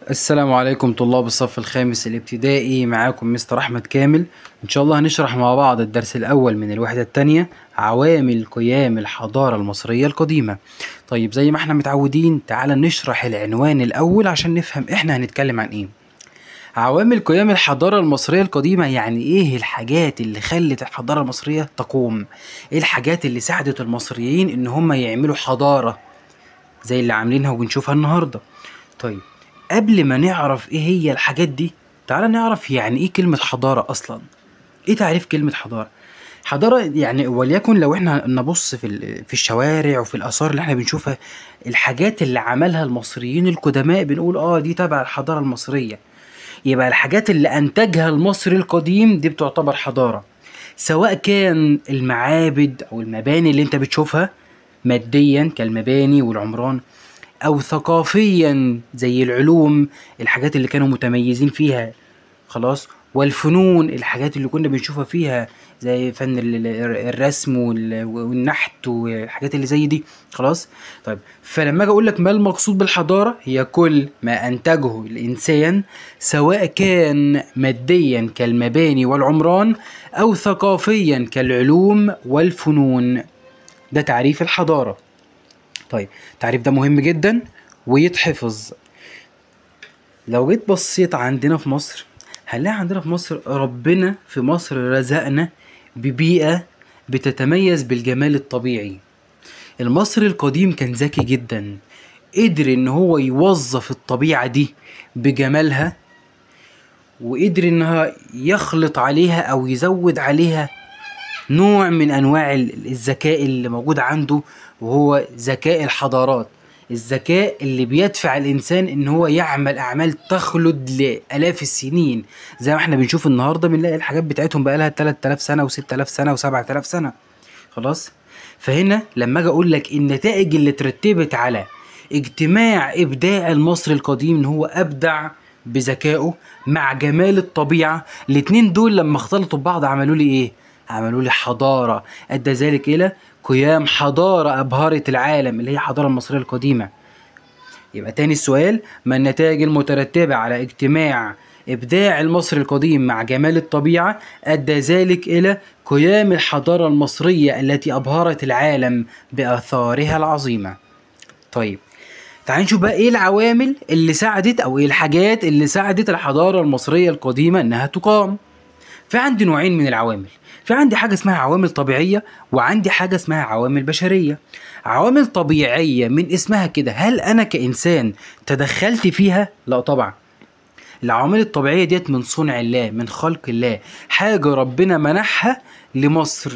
السلام عليكم طلاب الصف الخامس الابتدائي، معاكم مستر أحمد كامل. إن شاء الله هنشرح مع بعض الدرس الأول من الوحدة التانية، عوامل قيام الحضارة المصرية القديمة. طيب زي ما احنا متعودين، تعالى نشرح العنوان الأول عشان نفهم احنا هنتكلم عن ايه. عوامل قيام الحضارة المصرية القديمة، يعني ايه الحاجات اللي خلت الحضارة المصرية تقوم؟ ايه الحاجات اللي ساعدت المصريين ان هم يعملوا حضارة زي اللي عاملينها وبنشوفها النهاردة؟ طيب قبل ما نعرف ايه هي الحاجات دي، تعالى نعرف يعني ايه كلمة حضارة اصلا. ايه تعريف كلمة حضارة؟ حضارة يعني وليكن لو احنا نبص في الشوارع وفي الآثار اللي احنا بنشوفها، الحاجات اللي عملها المصريين القدماء بنقول دي تبع الحضارة المصرية. يبقى الحاجات اللي أنتجها المصري القديم دي بتعتبر حضارة، سواء كان المعابد أو المباني اللي انت بتشوفها ماديا كالمباني والعمران، او ثقافيا زي العلوم، الحاجات اللي كانوا متميزين فيها. خلاص. والفنون، الحاجات اللي كنا بنشوفها فيها زي فن الرسم والنحت والحاجات اللي زي دي. خلاص. طيب فلما اجي اقول لك ما المقصود بالحضارة، هي كل ما انتجه الانسان، سواء كان ماديا كالمباني والعمران او ثقافيا كالعلوم والفنون. ده تعريف الحضارة. طيب التعريف ده مهم جدا ويتحفظ. لو جيت بصيت عندنا في مصر، هنلاقي عندنا في مصر ربنا في مصر رزقنا ببيئة بتتميز بالجمال الطبيعي. المصري القديم كان ذكي جدا، قدر ان هو يوظف الطبيعة دي بجمالها، وقدر انها يخلط عليها او يزود عليها نوع من انواع الذكاء اللي موجود عنده، وهو ذكاء الحضارات. الذكاء اللي بيدفع الانسان ان هو يعمل اعمال تخلد لالاف السنين، زي ما احنا بنشوف النهارده بنلاقي الحاجات بتاعتهم بقى لها 3000 سنه و6000 سنه و7000 سنه. خلاص. فهنا لما اجي اقول لك النتائج اللي ترتبت على اجتماع ابداع المصري القديم، ان هو ابدع بذكائه مع جمال الطبيعه، الاتنين دول لما اختلطوا ببعض عملوا لي ايه؟ عملوا لي حضاره ادى ذلك الى قيام حضاره ابهرت العالم، اللي هي الحضاره المصريه القديمه. يبقى تاني السؤال، ما النتائج المترتبه على اجتماع ابداع المصري القديم مع جمال الطبيعه ادى ذلك الى قيام الحضاره المصريه التي ابهرت العالم باثارها العظيمه. طيب تعال نشوف بقى ايه العوامل اللي ساعدت او ايه الحاجات اللي ساعدت الحضاره المصريه القديمه انها تقام. في عندي نوعين من العوامل، في عندي حاجة اسمها عوامل طبيعية، وعندي حاجة اسمها عوامل بشرية. عوامل طبيعية من اسمها كده، هل أنا كإنسان تدخلت فيها؟ لا طبعا. العوامل الطبيعية ديت من صنع الله، من خلق الله، حاجة ربنا منحها لمصر.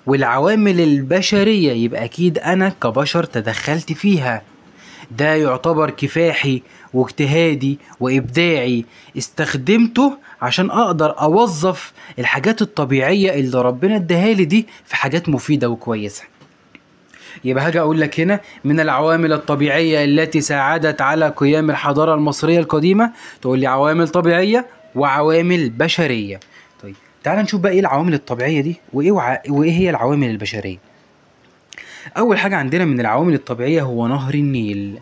والعوامل البشرية يبقى أكيد أنا كبشر تدخلت فيها، ده يعتبر كفاحي واجتهادي وإبداعي، استخدمته عشان أقدر أوظف الحاجات الطبيعية اللي ربنا اداهالي دي في حاجات مفيدة وكويسة. يبقى هاجي أقول لك هنا من العوامل الطبيعية التي ساعدت على قيام الحضارة المصرية القديمة، تقول لي عوامل طبيعية وعوامل بشرية. طيب تعال نشوف بقى إيه العوامل الطبيعية دي وإيه هي العوامل البشرية. أول حاجة عندنا من العوامل الطبيعية هو نهر النيل.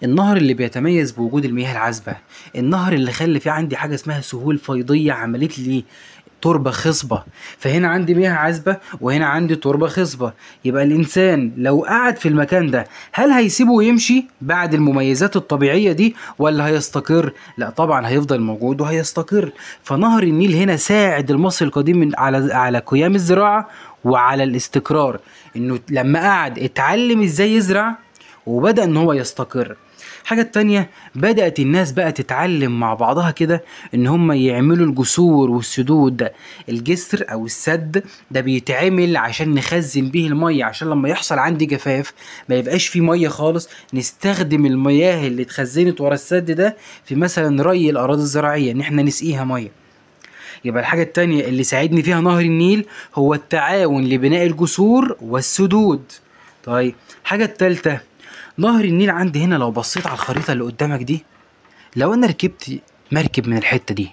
النهر اللي بيتميز بوجود المياه العذبة، النهر اللي خلى فيه عندي حاجة اسمها سهول فيضية، عملت لي تربة خصبة. فهنا عندي مياه عذبة وهنا عندي تربة خصبة. يبقى الإنسان لو قعد في المكان ده، هل هيسيبه ويمشي بعد المميزات الطبيعية دي ولا هيستقر؟ لا طبعا هيفضل موجود وهيستقر. فنهر النيل هنا ساعد المصري القديم على قيام الزراعة وعلى الاستقرار، انه لما قعد اتعلم ازاي يزرع وبدأ ان هو يستقر. حاجة تانية، بدأت الناس بقى تتعلم مع بعضها كده ان هم يعملوا الجسور والسدود. ده الجسر او السد ده بيتعمل عشان نخزن بيه المية، عشان لما يحصل عندي جفاف ما يبقاش فيه مية خالص، نستخدم المياه اللي اتخزنت ورا السد ده في مثلا ري الأراضي الزراعية، ان احنا نسقيها مية. يبقى الحاجة التانية اللي ساعدني فيها نهر النيل هو التعاون لبناء الجسور والسدود. طيب حاجة التالتة، نهر النيل عندي هنا لو بصيت على الخريطة اللي قدامك دي، لو انا ركبت مركب من الحتة دي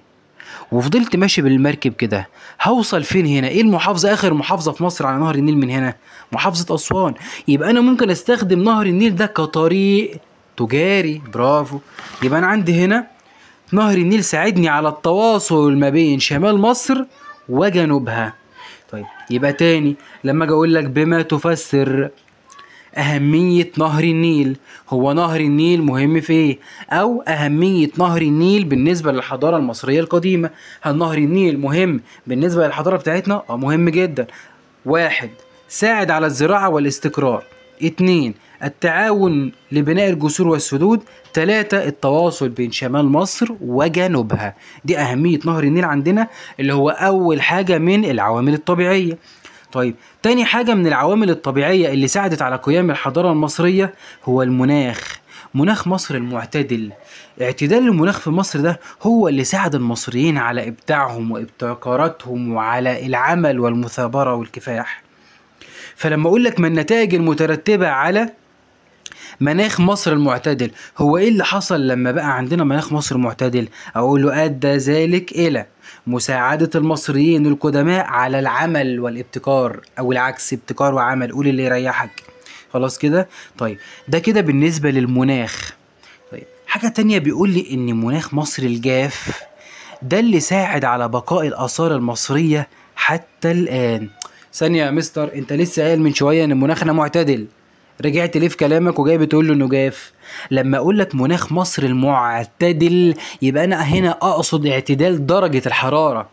وفضلت ماشي بالمركب كده، هوصل فين هنا؟ ايه المحافظة، اخر محافظة في مصر على نهر النيل من هنا؟ محافظة اسوان. يبقى انا ممكن استخدم نهر النيل ده كطريق تجاري. برافو. يبقى انا عندي هنا نهر النيل ساعدني على التواصل ما بين شمال مصر وجنوبها. طيب يبقى تاني لما اجي اقول لك بما تفسر أهمية نهر النيل، هو نهر النيل مهم في إيه؟ أو أهمية نهر النيل بالنسبة للحضارة المصرية القديمة. هل نهر النيل مهم بالنسبة للحضارة بتاعتنا؟ مهم جدا. 1. ساعد على الزراعة والاستقرار. 2. التعاون لبناء الجسور والسدود. 3. التواصل بين شمال مصر وجنوبها. دي أهمية نهر النيل عندنا، اللي هو أول حاجة من العوامل الطبيعية. طيب تاني حاجة من العوامل الطبيعية اللي ساعدت على قيام الحضارة المصرية هو المناخ. مناخ مصر المعتدل. اعتدال المناخ في مصر ده هو اللي ساعد المصريين على إبداعهم وابتكاراتهم وعلى العمل والمثابرة والكفاح. فلما أقول لك ما النتائج المترتبة على مناخ مصر المعتدل، هو ايه اللي حصل لما بقى عندنا مناخ مصر معتدل؟ اقول له ادى ذلك الى مساعدة المصريين القدماء على العمل والابتكار، او العكس، ابتكار وعمل، قول اللي يريحك. خلاص كده؟ طيب ده كده بالنسبة للمناخ. طيب حاجة تانية بيقول لي ان مناخ مصر الجاف ده اللي ساعد على بقاء الآثار المصرية حتى الآن. ثانية يا مستر، انت لسه قايل من شوية ان مناخنا معتدل، رجعت ليه في كلامك وجاي بتقول له انه جاف؟ لما اقول لك مناخ مصر المعتدل يبقى انا هنا اقصد اعتدال درجة الحرارة،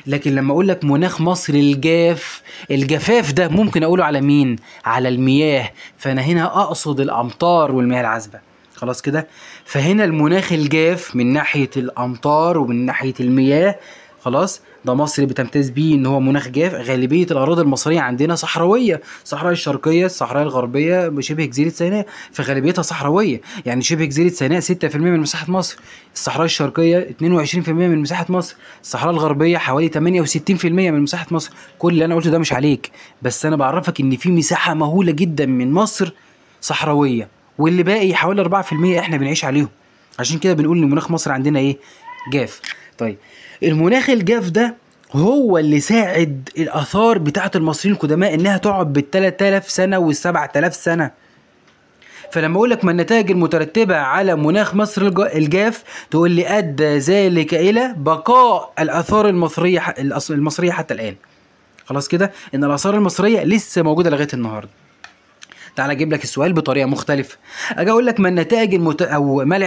لكن لما اقول لك مناخ مصر الجاف، الجفاف ده ممكن اقوله على مين؟ على المياه، فانا هنا اقصد الامطار والمياه العذبة. خلاص كده؟ فهنا المناخ الجاف من ناحية الامطار ومن ناحية المياه، خلاص ده مصر بتمتاز بيه ان هو مناخ جاف. غالبيه الاراضي المصريه عندنا صحراويه، الصحراء الشرقيه، الصحراء الغربيه، شبه جزيره سيناء فغالبيتها صحراويه، يعني شبه جزيره سيناء 6% من مساحه مصر، الصحراء الشرقيه 22% من مساحه مصر، الصحراء الغربيه حوالي 68% من مساحه مصر. كل اللي انا قلته ده مش عليك، بس انا بعرفك ان في مساحه مهوله جدا من مصر صحراويه، واللي باقي حوالي 4% احنا بنعيش عليهم. عشان كده بنقول ان مناخ مصر عندنا ايه؟ جاف. طيب المناخ الجاف ده هو اللي ساعد الآثار بتاعة المصريين القدماء إنها تقعد بال3000 سنة وال7000 سنة. فلما أقول لك ما النتائج المترتبة على مناخ مصر الجاف، تقول لي أدى ذلك إلى بقاء الآثار المصرية حتى الآن. خلاص كده؟ إن الآثار المصرية لسه موجودة لغاية النهاردة. تعال اجيب لك السؤال بطريقه مختلفه. اجي اقول لك ما النتائج او ما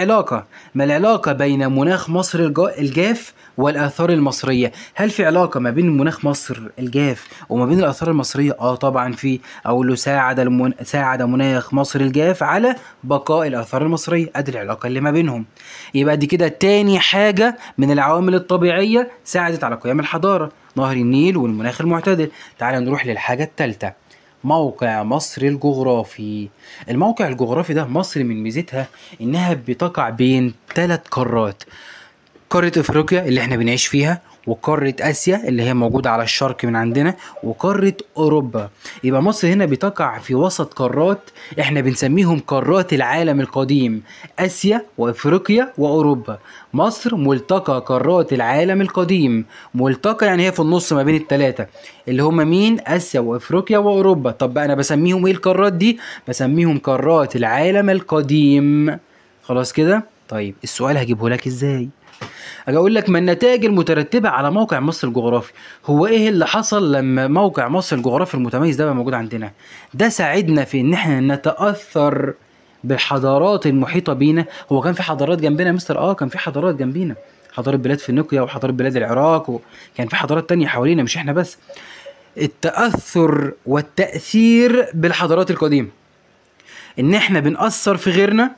العلاقه بين مناخ مصر الجاف والاثار المصريه؟ هل في علاقه ما بين مناخ مصر الجاف وما بين الاثار المصريه؟ طبعا في. اقول له ساعد مناخ مصر الجاف على بقاء الاثار المصريه. ادي العلاقه اللي ما بينهم. يبقى دي كده تاني حاجه من العوامل الطبيعيه ساعدت على قيام الحضاره، نهر النيل والمناخ المعتدل. تعال نروح للحاجه الثالثه، موقع مصر الجغرافي. الموقع الجغرافي ده مصر من ميزتها انها بتقع بين 3 قارات، قارة افريقيا اللي احنا بنعيش فيها، وقارة اسيا اللي هي موجودة على الشرق من عندنا، وقارة اوروبا. يبقى مصر هنا بتقع في وسط قارات احنا بنسميهم قارات العالم القديم، اسيا وافريقيا واوروبا. مصر ملتقى قارات العالم القديم، ملتقى يعني هي في النص ما بين ال3 اللي هما مين؟ اسيا وافريقيا واوروبا. طب بقى انا بسميهم ايه القارات دي؟ بسميهم قارات العالم القديم. خلاص كده؟ طيب السؤال هجيبه لك ازاي؟ اجي اقول لك ما النتائج المترتبه على موقع مصر الجغرافي؟ هو ايه اللي حصل لما موقع مصر الجغرافي المتميز ده بقى موجود عندنا؟ ده ساعدنا في ان احنا نتاثر بالحضارات المحيطه بينا. هو كان في حضارات جنبنا يا مستر؟ كان في حضارات جنبينا، حضاره بلاد فينيقيا وحضاره بلاد العراق، وكان في حضارات تانية حوالينا مش احنا بس. التاثر والتاثير بالحضارات القديمه، ان احنا بنأثر في غيرنا،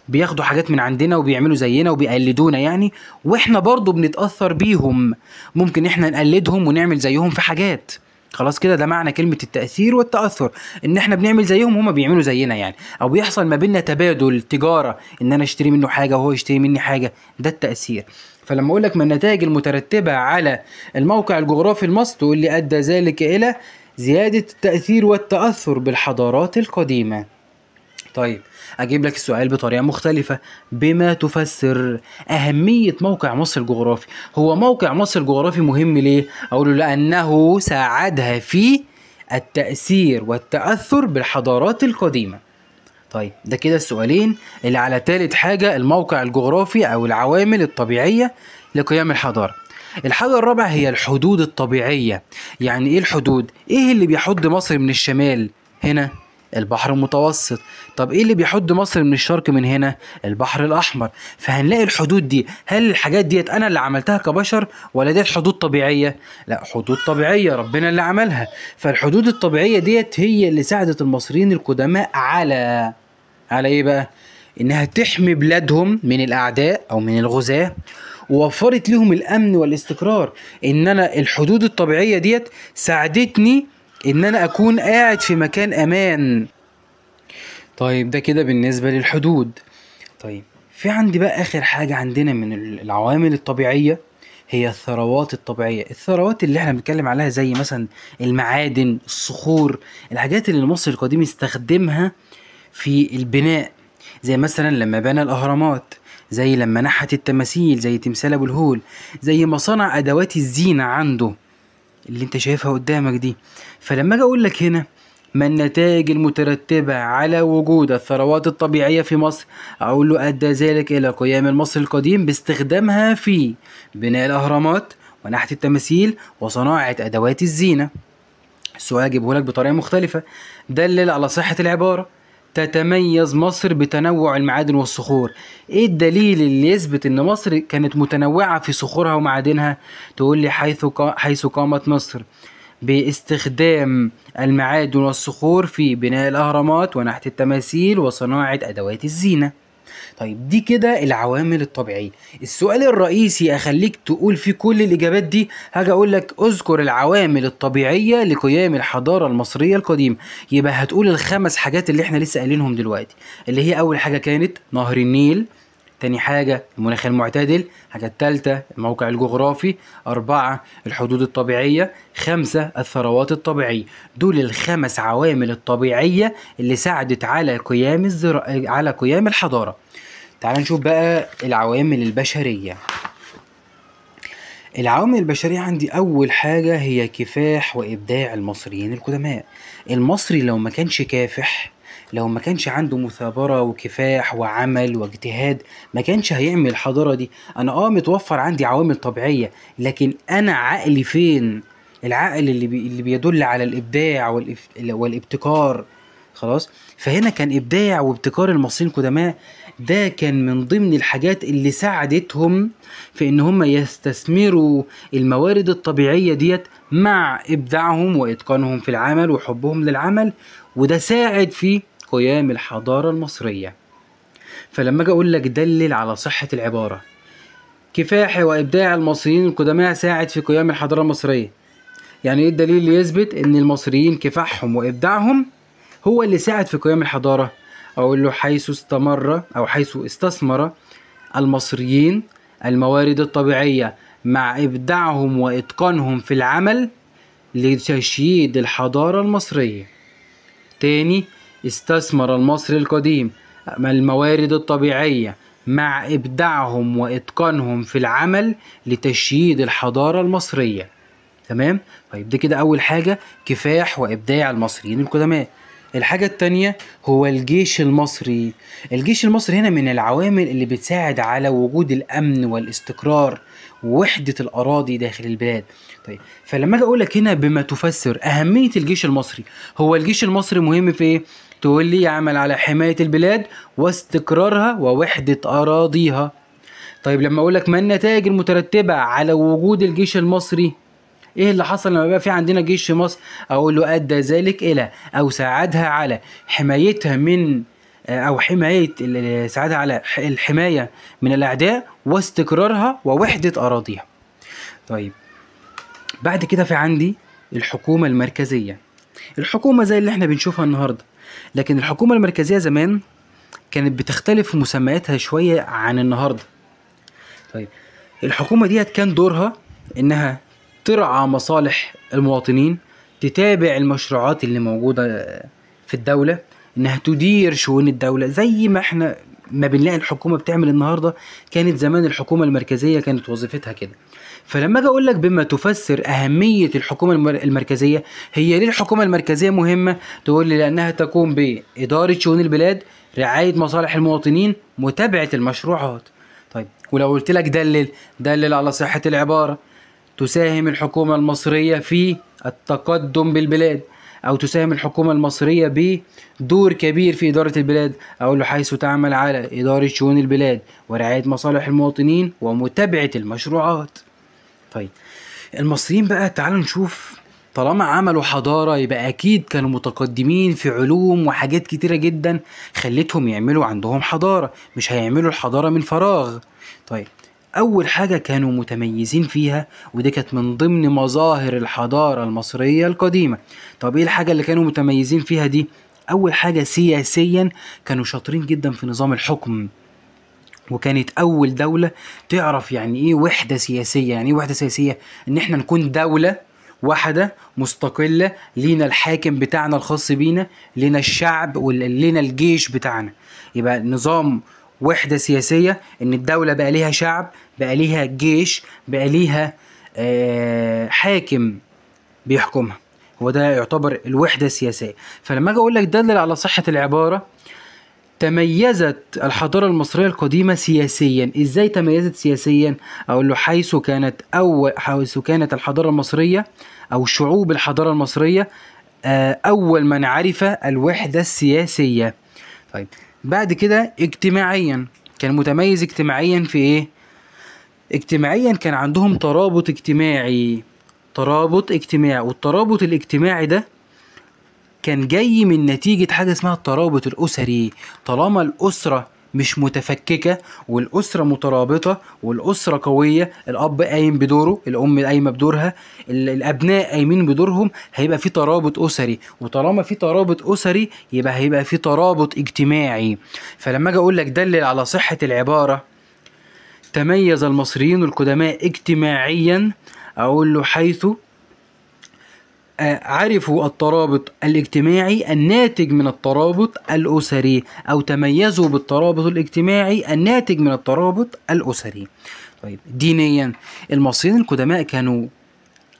بياخدوا حاجات من عندنا وبيعملوا زينا وبيقلدونا يعني، واحنا برضو بنتأثر بيهم، ممكن احنا نقلدهم ونعمل زيهم في حاجات. خلاص كده؟ ده معنى كلمة التأثير والتأثر، ان احنا بنعمل زيهم هما بيعملوا زينا يعني، او بيحصل ما بيننا تبادل تجارة، ان انا اشتري منه حاجة وهو يشتري مني حاجة. ده التأثير. فلما اقول لك ما النتائج المترتبة على الموقع الجغرافي لمصر، تقول لي ادى ذلك الى زيادة التأثير والتأثر بالحضارات القديمة. طيب اجيب لك السؤال بطريقه مختلفه، بما تفسر اهميه موقع مصر الجغرافي؟ هو موقع مصر الجغرافي مهم ليه؟ اقول له لانه ساعدها في التاثير والتاثر بالحضارات القديمه. طيب ده كده السؤالين اللي على تالت حاجة، الموقع الجغرافي أو العوامل الطبيعية لقيام الحضارة. الحاجة الرابعة هي الحدود الطبيعية. يعني إيه الحدود؟ إيه اللي بيحد مصر من الشمال؟ هنا البحر المتوسط. طب إيه اللي بيحد مصر من الشرق من هنا؟ البحر الأحمر. فهنلاقي الحدود دي، هل الحاجات ديت أنا اللي عملتها كبشر ولا ديت حدود طبيعية؟ لا، حدود طبيعية ربنا اللي عملها. فالحدود الطبيعية ديت هي اللي ساعدت المصريين القدماء على ايه بقى؟ انها تحمي بلادهم من الاعداء او من الغزاة، ووفرت لهم الامن والاستقرار. ان انا الحدود الطبيعية ديت ساعدتني ان انا اكون قاعد في مكان امان. طيب ده كده بالنسبة للحدود. طيب في عندي بقى اخر حاجة عندنا من العوامل الطبيعية، هي الثروات الطبيعية. الثروات اللي احنا بنتكلم عليها زي مثلا المعادن، الصخور، الحاجات اللي المصري القديم استخدمها في البناء، زي مثلا لما بنى الأهرامات، زي لما نحت التماثيل زي تمثال أبو الهول، زي ما صنع أدوات الزينة عنده اللي انت شايفها قدامك دي. فلما اجي اقول لك هنا ما النتائج المترتبة على وجود الثروات الطبيعية في مصر، أقول له أدى ذلك إلى قيام المصري القديم باستخدامها في بناء الأهرامات ونحت التماثيل وصناعة أدوات الزينة. السؤال أجيبه لك بطريقة مختلفة. دلل على صحة العبارة. تتميز مصر بتنوع المعادن والصخور. ايه الدليل اللي يثبت ان مصر كانت متنوعة في صخورها ومعادنها؟ تقول لي حيث قامت مصر باستخدام المعادن والصخور في بناء الأهرامات ونحت التماثيل وصناعة أدوات الزينة. طيب دي كده العوامل الطبيعية. السؤال الرئيسي أخليك تقول فيه كل الإجابات دي، هاجي أقول لك اذكر العوامل الطبيعية لقيام الحضارة المصرية القديمة. يبقى هتقول الخمس حاجات اللي احنا لسه قايلينهم دلوقتي، اللي هي أول حاجة كانت نهر النيل، تاني حاجة المناخ المعتدل، حاجة التالتة الموقع الجغرافي، 4 الحدود الطبيعية، 5 الثروات الطبيعية. دول الخمس عوامل الطبيعية اللي ساعدت على على قيام الحضارة. تعال نشوف بقى العوامل البشرية. العوامل البشرية عندي أول حاجة هي كفاح وإبداع المصريين القدماء. المصري لو ما كانش كافح، لو ما كانش عنده مثابرة وكفاح وعمل واجتهاد، ما كانش هيعمل الحضارة دي. أنا متوفر عندي عوامل طبيعية، لكن أنا عقلي فين؟ العقل اللي بيدل على الإبداع والابتكار. خلاص، فهنا كان إبداع وابتكار المصريين القدماء، ده كان من ضمن الحاجات اللي ساعدتهم في ان هم يستثمروا الموارد الطبيعية ديت مع ابداعهم واتقانهم في العمل وحبهم للعمل، وده ساعد في قيام الحضارة المصرية. فلما اجي اقول لك دلل على صحة العبارة، كفاح وابداع المصريين القدماء ساعد في قيام الحضارة المصرية، يعني ايه الدليل اللي يثبت ان المصريين كفاحهم وابداعهم هو اللي ساعد في قيام الحضارة؟ اقول له حيث استثمر المصريين الموارد الطبيعية مع ابداعهم واتقانهم في العمل لتشييد الحضارة المصرية. تاني، استثمر المصري القديم الموارد الطبيعية مع ابداعهم واتقانهم في العمل لتشييد الحضارة المصرية. تمام؟ طيب دي كده اول حاجة، كفاح وابداع المصريين القدماء. الحاجة التانية هو الجيش المصري. الجيش المصري هنا من العوامل اللي بتساعد على وجود الأمن والاستقرار ووحدة الأراضي داخل البلاد. طيب فلما أجي أقولك هنا بما تفسر أهمية الجيش المصري، هو الجيش المصري مهم في إيه؟ تقول لي يعمل على حماية البلاد واستقرارها ووحدة أراضيها. طيب لما أقولك ما النتائج المترتبة على وجود الجيش المصري، ايه اللي حصل لما بقى في عندنا جيش في مصر؟ اقول له ادى ذلك الى او ساعدها على حمايتها من او ساعدها على الحماية من الاعداء واستقرارها ووحدة اراضيها. طيب بعد كده في عندي الحكومة المركزية. الحكومة زي اللي احنا بنشوفها النهاردة، لكن الحكومة المركزية زمان كانت بتختلف في مسمياتها شوية عن النهاردة. طيب الحكومة ديت كان دورها انها ترعى مصالح المواطنين، تتابع المشروعات اللي موجودة في الدولة، انها تدير شؤون الدولة زي ما احنا ما بنلاقي الحكومة بتعمل النهاردة كانت زمان الحكومة المركزية كانت وظيفتها كده. فلما اجي اقول لك بما تفسر اهمية الحكومة المركزية، هي ليه الحكومة المركزية مهمة؟ تقول لي لانها تقوم بإدارة شؤون البلاد، رعاية مصالح المواطنين، متابعة المشروعات. طيب ولو قلت لك دلل على صحة العبارة. تساهم الحكومة المصرية في التقدم بالبلاد، أو تساهم الحكومة المصرية بدور كبير في إدارة البلاد، أقول له حيث تعمل على إدارة شؤون البلاد ورعاية مصالح المواطنين ومتابعة المشروعات. طيب المصريين بقى تعالوا نشوف، طالما عملوا حضارة يبقى أكيد كانوا متقدمين في علوم وحاجات كتيرة جدا خلتهم يعملوا عندهم حضارة، مش هيعملوا الحضارة من فراغ. طيب أول حاجة كانوا متميزين فيها، ودي كانت من ضمن مظاهر الحضارة المصرية القديمة. طب إيه الحاجة اللي كانوا متميزين فيها دي؟ أول حاجة سياسيا كانوا شاطرين جدا في نظام الحكم، وكانت أول دولة تعرف يعني إيه وحدة سياسية. يعني إيه وحدة سياسية؟ إن إحنا نكون دولة واحدة مستقلة، لينا الحاكم بتاعنا الخاص بينا، لينا الشعب ولينا الجيش بتاعنا. يبقى نظام وحدة سياسية، إن الدولة بقى ليها شعب، بقى ليها جيش، بقى ليها حاكم بيحكمها. هو ده يعتبر الوحدة السياسية. فلما أجي أقول لك دلل على صحة العبارة، تميزت الحضارة المصرية القديمة سياسيا. ازاي تميزت سياسيا؟ اقول له حيث كانت الحضارة المصرية او شعوب الحضارة المصرية اول من عرف الوحدة السياسية. طيب بعد كده اجتماعيا، كان متميز اجتماعيا في ايه؟ اجتماعيا كان عندهم ترابط اجتماعي، والترابط الاجتماعي ده كان جاي من نتيجة حاجة اسمها الترابط الأسري. طالما الأسرة مش متفككة والأسرة مترابطة والأسرة قوية، الأب قايم بدوره، الأم قايمة بدورها، الأبناء قايمين بدورهم، هيبقى في ترابط أسري. وطالما في ترابط أسري يبقى هيبقى في ترابط اجتماعي. فلما أجي أقول لك دلل على صحة العبارة، تميز المصريين القدماء اجتماعيا، أقول له حيث عرفوا الترابط الاجتماعي الناتج من الترابط الأسري، أو تميزوا بالترابط الاجتماعي الناتج من الترابط الأسري. طيب دينيا، المصريين القدماء كانوا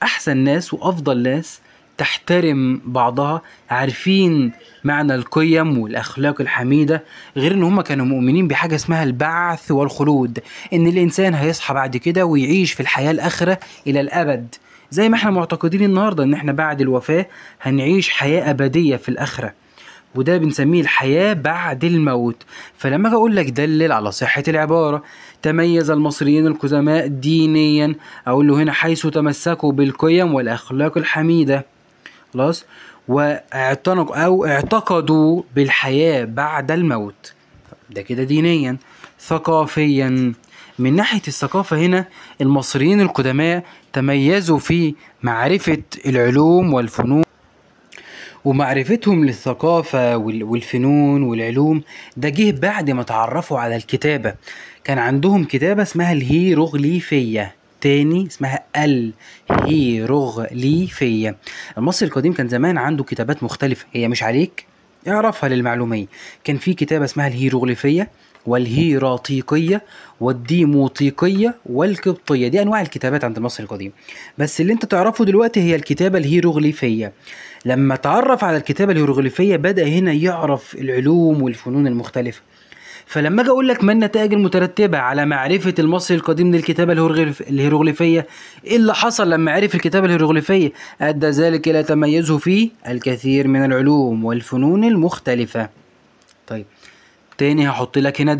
أحسن ناس وأفضل ناس تحترم بعضها، عارفين معنى القيم والأخلاق الحميدة. غير إن هم كانوا مؤمنين بحاجة اسمها البعث والخلود، إن الإنسان هيصحى بعد كده ويعيش في الحياة الآخرة إلى الأبد، زي ما احنا معتقدين النهاردة ان احنا بعد الوفاة هنعيش حياة ابدية في الاخرة، وده بنسميه الحياة بعد الموت. فلما اجي اقول لك دلل على صحة العبارة، تميز المصريين القدماء دينيا، اقول له هنا حيث تمسكوا بالقيم والاخلاق الحميدة، خلاص، اعتقدوا بالحياة بعد الموت. ده كده دينيا. ثقافيا، من ناحية الثقافة هنا المصريين القدماء تميزوا في معرفة العلوم والفنون، ومعرفتهم للثقافة والفنون والعلوم ده جه بعد ما تعرفوا على الكتابة. كان عندهم كتابة اسمها الهيروغليفية، تاني اسمها الهيروغليفية. المصري القديم كان زمان عنده كتابات مختلفة، هي مش عليك اعرفها للمعلومية. كان في كتابة اسمها الهيروغليفية والهيراطيقية والديموطيقية والقبطية، دي أنواع الكتابات عند المصري القديم. بس اللي انت تعرفه دلوقتي هي الكتابة الهيروغليفية. لما تعرف على الكتابة الهيروغليفية بدأ هنا يعرف العلوم والفنون المختلفة. فلما اجي اقول لك ما النتائج المترتبة على معرفة المصري القديم للكتابة الهيروغليفية، ايه اللي حصل لما عرف الكتابة الهيروغليفية؟ ادى ذلك الى تميزه في الكثير من العلوم والفنون المختلفة. طيب تاني هحط لك هنا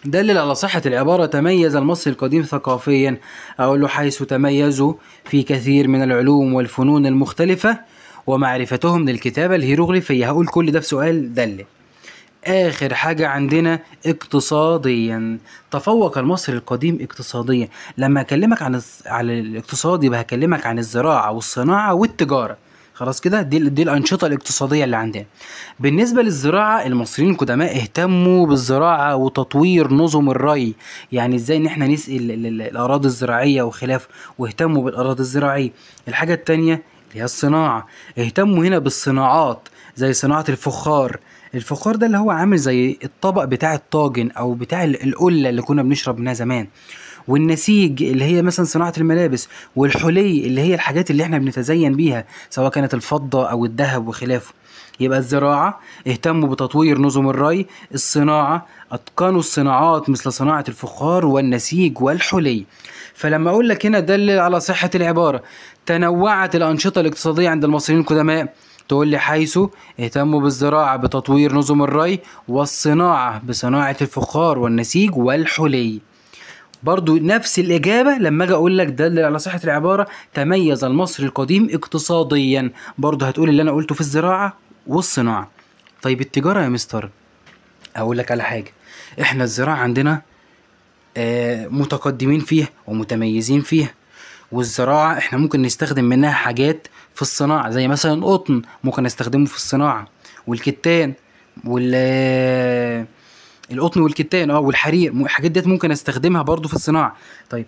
دلل على صحة العبارة، تميز المصري القديم ثقافيا، أقول له حيث تميزوا في كثير من العلوم والفنون المختلفة ومعرفتهم للكتابة الهيروغليفية. هقول كل ده في سؤال دلل. آخر حاجة عندنا اقتصاديا، تفوق المصري القديم اقتصاديا. لما أكلمك عن الاقتصاد يبقى هكلمك عن الزراعة والصناعة والتجارة. خلاص كده، دي الأنشطة الاقتصادية اللي عندنا. بالنسبة للزراعة، المصريين القدماء اهتموا بالزراعة وتطوير نظم الري، يعني ازاي ان احنا نسقي الأراضي الزراعية وخلافه، واهتموا بالأراضي الزراعية. الحاجة التانية اللي هي الصناعة، اهتموا هنا بالصناعات زي صناعة الفخار، الفخار ده اللي هو عامل زي الطبق بتاع الطاجن او بتاع القله اللي كنا بنشرب منها زمان، والنسيج اللي هي مثلا صناعة الملابس، والحلي اللي هي الحاجات اللي احنا بنتزين بيها سواء كانت الفضة أو الذهب وخلافه. يبقى الزراعة اهتموا بتطوير نظم الري، الصناعة أتقنوا الصناعات مثل صناعة الفخار والنسيج والحلي. فلما أقول لك هنا دلل على صحة العبارة تنوعت الأنشطة الاقتصادية عند المصريين القدماء، تقول لي حيث اهتموا بالزراعة بتطوير نظم الري، والصناعة بصناعة الفخار والنسيج والحلي. برضو نفس الإجابة لما أجي أقول لك دلل على صحة العبارة تميز المصري القديم اقتصاديا، برضو هتقول اللي أنا قلته في الزراعة والصناعة. طيب التجارة يا مستر، أقول لك على حاجة، إحنا الزراعة عندنا متقدمين فيها ومتميزين فيها، والزراعة إحنا ممكن نستخدم منها حاجات في الصناعة زي مثلا القطن ممكن نستخدمه في الصناعة، والكتان القطن والكتان والحرير، الحاجات ديت ممكن استخدمها برضو في الصناعة. طيب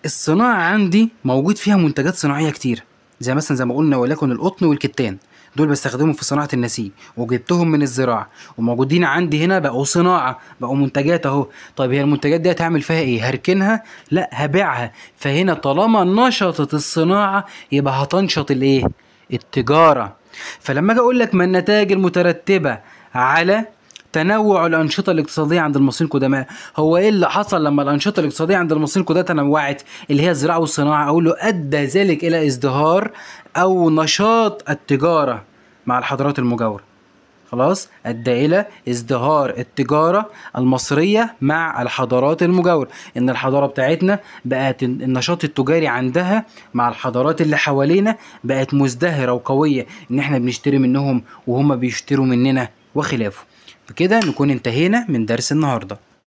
الصناعة عندي موجود فيها منتجات صناعية كتير، زي مثلا زي ما قلنا ولكن القطن والكتان دول بستخدمهم في صناعة النسيج وجبتهم من الزراعة وموجودين عندي هنا بقوا صناعة، بقوا منتجات اهو. طيب هي المنتجات دي هتعمل فيها ايه؟ هركنها؟ لا، هبيعها. فهنا طالما نشطت الصناعة يبقى هتنشط الايه؟ التجارة. فلما اجي اقول لك ما النتائج المترتبة على تنوع الأنشطة الاقتصادية عند المصريين القدماء، هو إيه اللي حصل لما الأنشطة الاقتصادية عند المصريين القدماء تنوعت اللي هي الزراعة والصناعة؟ أقول له أدى ذلك إلى ازدهار أو نشاط التجارة مع الحضارات المجاورة. خلاص، أدى إلى ازدهار التجارة المصرية مع الحضارات المجاورة، إن الحضارة بتاعتنا بقت النشاط التجاري عندها مع الحضارات اللي حوالينا بقت مزدهرة وقوية، إن إحنا بنشتري منهم وهم بيشتروا مننا وخلافه. بكده نكون انتهينا من درس النهارده.